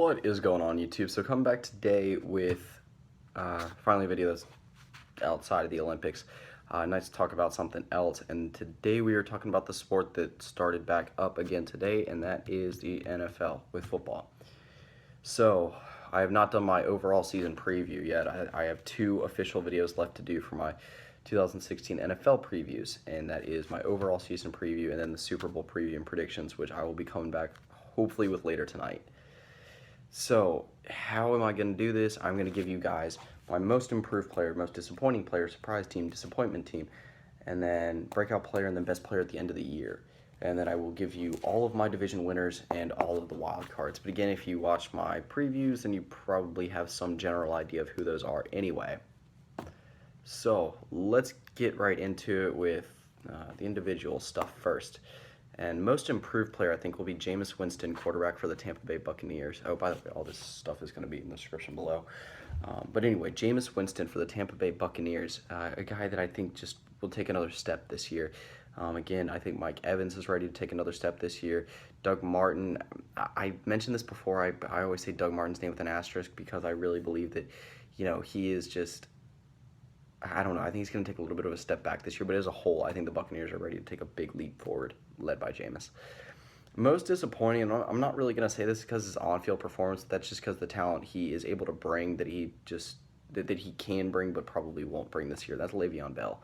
What is going on, YouTube? So coming back today with finally a video that's outside of the Olympics. Nice to talk about something else, and today we are talking about the sport that started back up again today, and that is the NFL with football. So I have not done my overall season preview yet. I have 2 official videos left to do for my 2016 NFL previews, and that is my overall season preview and then the Super Bowl preview and predictions, which I will be coming back hopefully with later tonight. So how am I going to do this? I'm going to give you guys my most improved player, most disappointing player, surprise team, disappointment team, and then breakout player, and then best player at the end of the year. And then I will give you all of my division winners and all of the wild cards. But again, if you watch my previews, then you probably have some general idea of who those are anyway. So let's get right into it with the individual stuff first. And most improved player, I think, will be Jameis Winston, quarterback for the Tampa Bay Buccaneers. Oh, by the way, all this stuff is going to be in the description below. But anyway, Jameis Winston for the Tampa Bay Buccaneers, a guy that I think just will take another step this year. Again, I think Mike Evans is ready to take another step this year. Doug Martin, I mentioned this before. I always say Doug Martin's name with an asterisk because I really believe that, he is just, I don't know. I think he's going to take a little bit of a step back this year, but as a whole, I think the Buccaneers are ready to take a big leap forward, led by Jameis. Most disappointing, and I'm not really going to say this because his on-field performance. That's just because the talent he is able to bring that he can bring, but probably won't bring this year. That's Le'Veon Bell.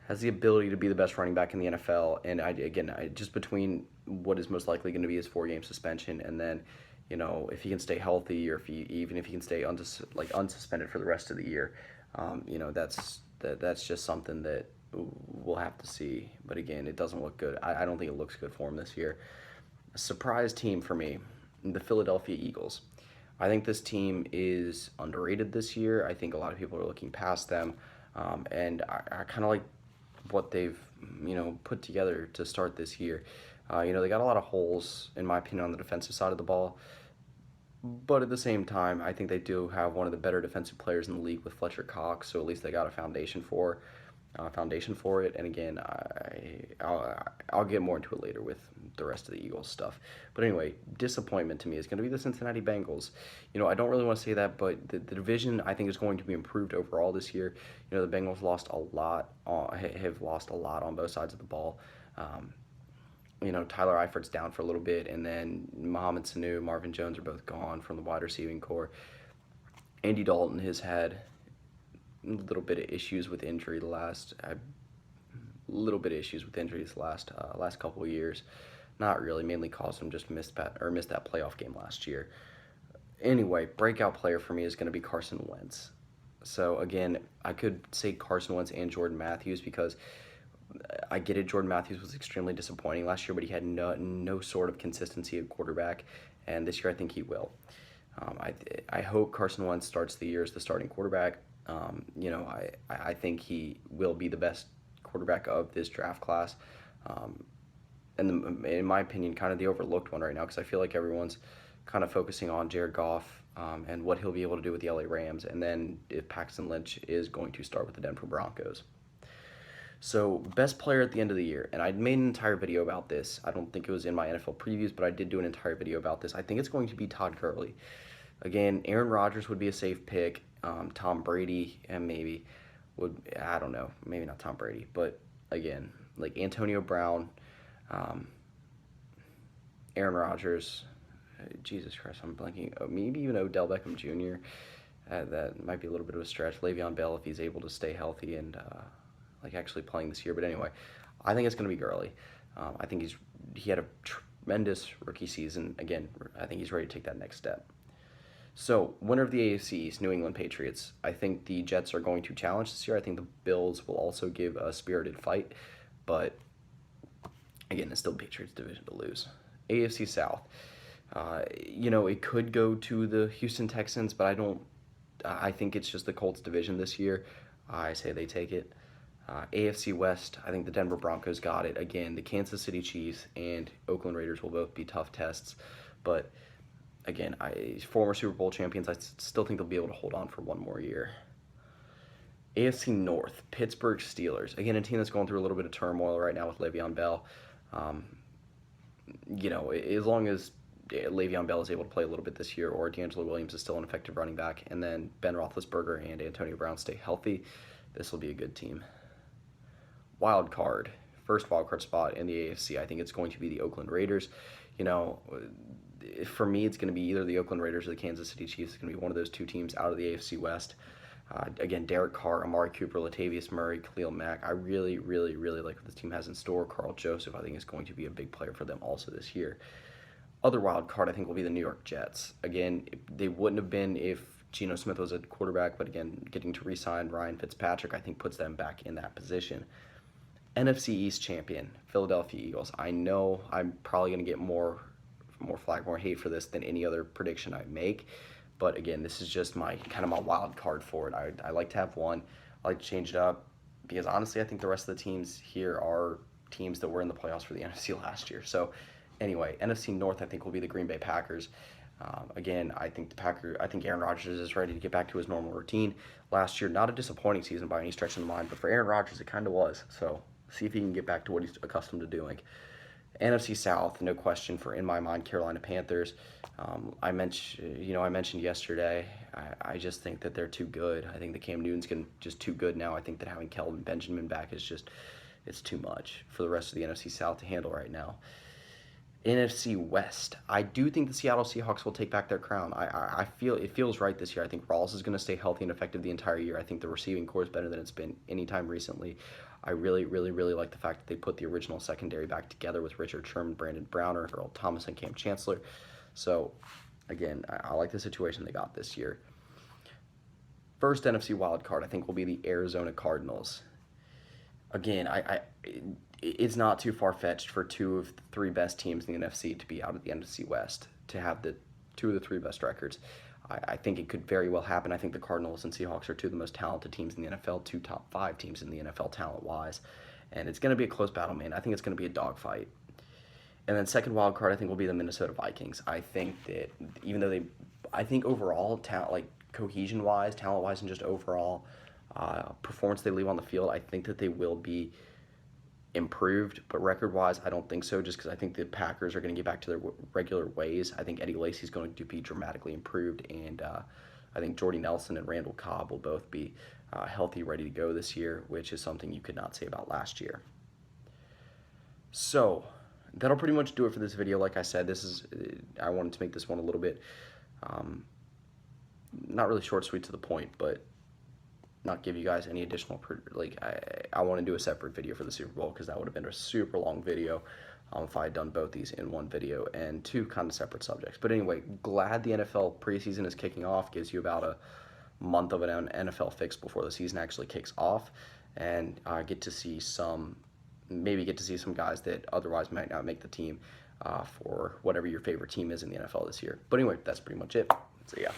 Has the ability to be the best running back in the NFL, and just between what is most likely going to be his 4-game suspension, and then, if he can stay healthy, or if he can stay unsuspended for the rest of the year. That's just something that we'll have to see. But again, it doesn't look good. I don't think it looks good for him this year. A surprise team for me, the Philadelphia Eagles. I think this team is underrated this year. I think a lot of people are looking past them. And I kind of like what they've, put together to start this year. They got a lot of holes, in my opinion, on the defensive side of the ball. But at the same time, I think they do have one of the better defensive players in the league with Fletcher Cox, so at least they got a foundation for it. And again, I'll get more into it later with the rest of the Eagles stuff. But anyway, disappointment to me is going to be the Cincinnati Bengals. I don't really want to say that, but the division I think is going to be improved overall this year. The Bengals have lost a lot on both sides of the ball. Tyler Eifert's down for a little bit, and then Mohamed Sanu, Marvin Jones are both gone from the wide receiving core. Andy Dalton has had a little bit of issues with injury the last couple of years. Not really, mainly caused him just missed that playoff game last year. Anyway, breakout player for me is going to be Carson Wentz. So again, I could say Carson Wentz and Jordan Matthews because I get it, Jordan Matthews was extremely disappointing last year, but he had no sort of consistency at quarterback, and this year I think he will. I hope Carson Wentz starts the year as the starting quarterback. I think he will be the best quarterback of this draft class, and in my opinion, kind of the overlooked one right now because I feel like everyone's kind of focusing on Jared Goff and what he'll be able to do with the LA Rams, and then if Paxton Lynch is going to start with the Denver Broncos. So, best player at the end of the year, and I made an entire video about this. I don't think it was in my NFL previews, but I did do an entire video about this. I think it's going to be Todd Gurley. Again, Aaron Rodgers would be a safe pick. Tom Brady, and maybe not Tom Brady, but again, like Antonio Brown, Aaron Rodgers, Jesus Christ, I'm blanking. Maybe even Odell Beckham Jr. That might be a little bit of a stretch. Le'Veon Bell if he's able to stay healthy and actually playing this year. But anyway, I think it's going to be Gurley. I think he had a tremendous rookie season. Again, I think he's ready to take that next step. So, winner of the AFC East, New England Patriots. I think the Jets are going to challenge this year. I think the Bills will also give a spirited fight. But, again, it's still the Patriots' division to lose. AFC South. It could go to the Houston Texans, but I think it's just the Colts division this year. I say they take it. AFC West, I think the Denver Broncos got it. Again, the Kansas City Chiefs and Oakland Raiders will both be tough tests. But, again, former Super Bowl champions, I still think they'll be able to hold on for one more year. AFC North, Pittsburgh Steelers. Again, a team that's going through a little bit of turmoil right now with Le'Veon Bell. As long as Le'Veon Bell is able to play a little bit this year, or D'Angelo Williams is still an effective running back, and then Ben Roethlisberger and Antonio Brown stay healthy, this will be a good team. Wild card. First wild card spot in the AFC, I think it's going to be the Oakland Raiders. You know, for me, it's going to be either the Oakland Raiders or the Kansas City Chiefs. It's going to be one of those two teams out of the AFC West. Again, Derek Carr, Amari Cooper, Latavius Murray, Khalil Mack. I really, really, really like what this team has in store. Carl Joseph, I think, is going to be a big player for them also this year. Other wild card, I think, will be the New York Jets. Again, they wouldn't have been if Geno Smith was at quarterback, but again, getting to re-sign Ryan Fitzpatrick, I think, puts them back in that position. NFC East champion, Philadelphia Eagles. I know I'm probably going to get more flack, more hate for this than any other prediction I make. But again, this is just my wild card for it. I like to have one. I like to change it up because honestly, I think the rest of the teams here are teams that were in the playoffs for the NFC last year. So anyway, NFC North I think will be the Green Bay Packers. Again, I think Aaron Rodgers is ready to get back to his normal routine. Last year, not a disappointing season by any stretch of the mind, but for Aaron Rodgers, it kind of was. So see if he can get back to what he's accustomed to doing. NFC South, no question, for in my mind, Carolina Panthers. I mentioned yesterday. I just think that they're too good. I think that Cam Newton's just too good now. I think that having Kelvin Benjamin back is it's too much for the rest of the NFC South to handle right now. NFC West, I do think the Seattle Seahawks will take back their crown. I feel it feels right this year. I think Rawls is going to stay healthy and effective the entire year. I think the receiving core is better than it's been any time recently. I really, really, really like the fact that they put the original secondary back together with Richard Sherman, Brandon Browner, Earl Thomas, and Cam Chancellor. So, again, I like the situation they got this year. First NFC wild card, I think, will be the Arizona Cardinals. Again, it's not too far-fetched for two of the three best teams in the NFC to be out of the NFC West, to have the two of the three best records. I think it could very well happen. I think the Cardinals and Seahawks are two of the most talented teams in the NFL, two top five teams in the NFL talent-wise. And it's going to be a close battle, man. I think it's going to be a dogfight. And then second wild card, I think, will be the Minnesota Vikings. I think that even though I think overall, cohesion-wise, talent-wise, and just overall performance they leave on the field, I think that they will be improved, but record-wise, I don't think so, just because I think the Packers are going to get back to their regular ways. I think Eddie Lacy's going to be dramatically improved, and I think Jordy Nelson and Randall Cobb will both be healthy, ready to go this year, which is something you could not say about last year. So that'll pretty much do it for this video. Like I said, I wanted to make this one a little bit not really short, sweet, to the point, but not give you guys any additional, I want to do a separate video for the Super Bowl because that would have been a super long video if I had done both these in one video and two kind of separate subjects. But anyway, glad the NFL preseason is kicking off. Gives you about a month of an NFL fix before the season actually kicks off, and get to see some guys that otherwise might not make the team for whatever your favorite team is in the NFL this year. But anyway, that's pretty much it. So yeah.